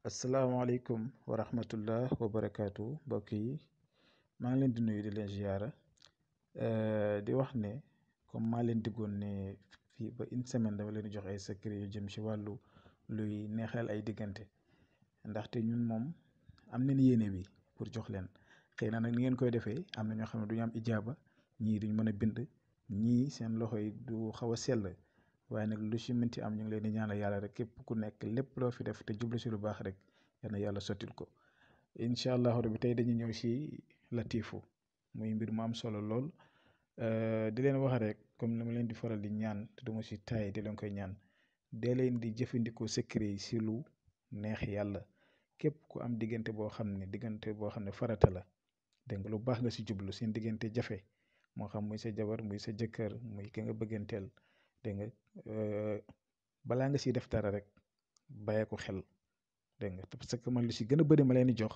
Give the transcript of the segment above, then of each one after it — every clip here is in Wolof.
asalaamaaleykum wa rahmatullah wa barakaatu mbokk yi maa ngi leen di nuyu di leen ziyaara di wax ne comme maa leen diggoon ne fii ba une semaine dama leen di jox ay secret yu jëm ci wàllu luy neexal ay diggante ndaxte ñun moom am nañ yéene bi pour jox leen xëy na nag ni ngeen koy defee am na ñoo xam ne du ñu am ijaaba ñii duñ mën a bind ñii seen loxo yi du xaw a sell waaye nag lu ci mënti am ñu ngi leen di ñaanal yàlla rek képp ku nekk lépp loo fi def te jublu ci lu baax rek yal na yàlla sottil ko incha allahu rabbi tey dañuy ñëw ci latifu muy mbir mu am solo lool di leen wax rek comme ni ma leen di faral di ñaan te duma ci taay di leen koy ñaan dee leen di jëfandikoo secret yi ci lu neex yàlla képp ku am diggante boo xam ne farata la dégg nga lu baax nga ci jublu seen diggante jafe moo xam muy sa jabar muy sa jëkkër muy ki nga bëgganteel dégg nga balaa nga ciy def dara rek bàyyee ko xel dégg nga parce que man lu ci gën a bëri ma leen di jox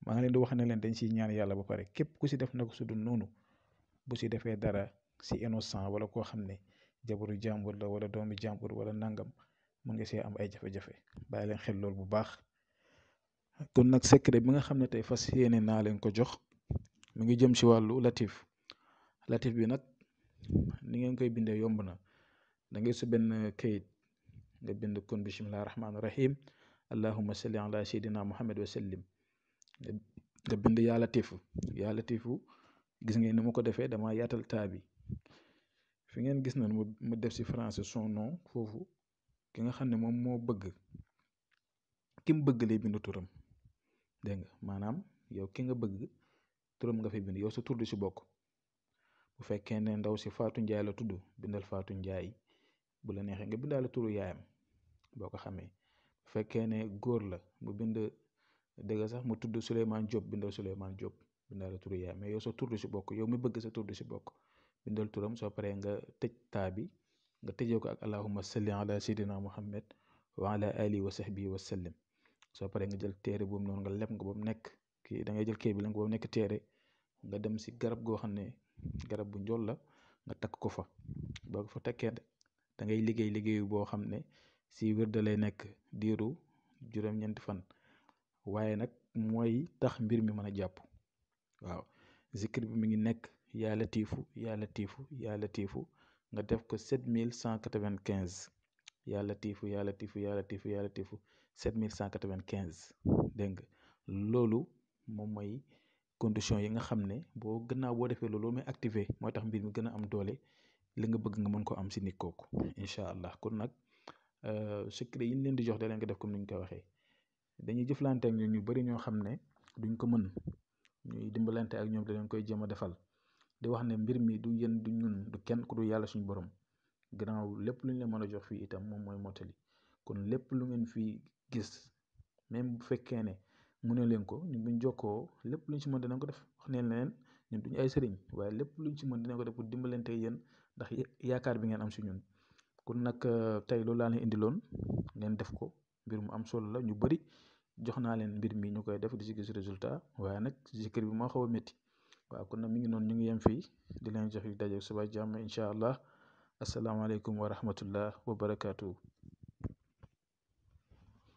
maa ngi leen di wax ne leen dañ ciy ñaan yàlla ba pare képp ku ci def na ko su dul noonu bu ci defee dara ci innocent wala koo xam ne jabaru jàmbur la wala doomi jàmbur wala nangam mun nga see am ay jafe-jafe bàyyi leen xel loolu bu baax. kon nag secret bi nga xam ne tey fas yéene naa leen ko jox mu ngi jëm ci wàllu latif bi nag ni ngeen koy bindee yomb na da ngay su benn kayit nga bind kon bismillahi rahmaani rahim allahumma salli ala sayyidina muhammad wa sallim nga bind yaa latifu gis ngeen ni mu ko defee dama yaatal taa bi fi ngeen gis na mu def ci français son nom foofu ki nga xam ne moom moo bëgg ki mu bëgg lay bind turam dégg nga maanaam yow ki nga bëgg turam nga fay bind yow sa tur du ci bokk bu fekkee ne ndaw si Fatou Ndiaye la tudd bindal Fatou Ndiaye bu la neexee nga bindaale turu yaayam boo ko xamee bu fekkee ne góor la mu bind dëgg sax mu tudd Souleymane Diop bindal Souleymane Diop bindaale turu yaayam mais yow sa tur du ci bokk yow mi bëgg sa tur du ci bokk bindal turam soo paree nga tëj taa bi nga tëjee ko ak allahumma salli ala sayyidina muhammad wa ala alihi wa sahbihi wa sallim soo paree nga jël téere boobu noonu nga leb nga ba mu nekk kii da ngay jël kii bi la nga ba mu nekk téere nga dem ci garab goo xam ne garab bu njool la nga takk ko fa boo ko fa takkee da ngay liggéeyu boo xam ne ci wirde lay nekk diiru juróom-ñeenti fan waaye nag mooy tax mbir mi mën a jàpp waaw zikr bi mi ngi nekk yaa latifu nga def ko 7195 yaa latifu 7195 dégg nga loolu moom mooy condition yi nga xam ne gannaaw boo defee loolu muy activé mooy tax mbir mi gën a am doole li nga bëgg nga mën ko am ci nit kooku incha allah. kon nag secret yi ñu leen di jox da leen ko def comme ni ñu ko waxee dañuy jëflante ak ñun ñu bari ñoo xam ne duñ ko mën ñuy dimbalante ak ñoom da leen koy jéem a defal di wax ne mbir mi du yéen du ñun du kenn ku du yàlla suñu borom gannaaw lépp lu ñu leen mën a jox fii itam moom mooy mottali kon lépp lu ngeen fi gis même bu fekkee ne mu ne leen ko ñun buñ jokkoo lépp luñ ci mën dinañ ko def wax neen leen ñun duñu ay sëriñ waaye lépp luñ ci mën dinañ ko def pour dimbalante yéen ndax yaakaar bi ngeen am ci ñun kon nag tey loolu laa leen indiloon ngeen def ko mbir mu am solo la ñu bari jox naa leen mbir mi ñu koy def di ci gis résultat waaye nag zikr bi moo xaw a métti waaw kon nag mi ngi noonu ñu ngi yem fii di leen jox yu daje suba jàmm incha allah asalaamaaleykum wa rahmatullah wa barakaatu.